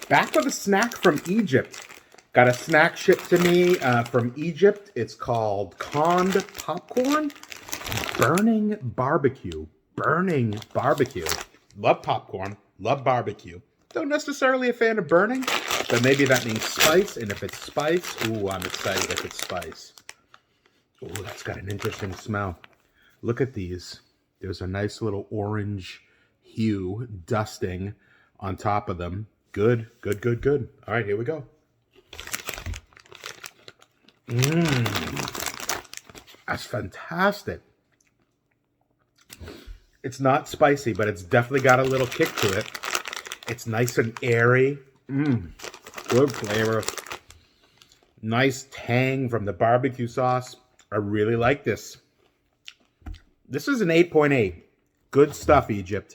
Back with a snack from Egypt. Got a snack shipped to me from Egypt. It's called canned popcorn. Burning barbecue. Burning barbecue. Love popcorn. Love barbecue. Don't necessarily a fan of burning, but maybe that means spice. And if it's spice, ooh, I'm excited if it's spice. Ooh, that's got an interesting smell. Look at these. There's a nice little orange hue dusting on top of them. Good, good, good, good. All right, here we go. That's fantastic. It's not spicy, but it's definitely got a little kick to it. It's nice and airy. Good flavor. Nice tang from the barbecue sauce. I really like this. This is an 8.8. Good stuff, Egypt.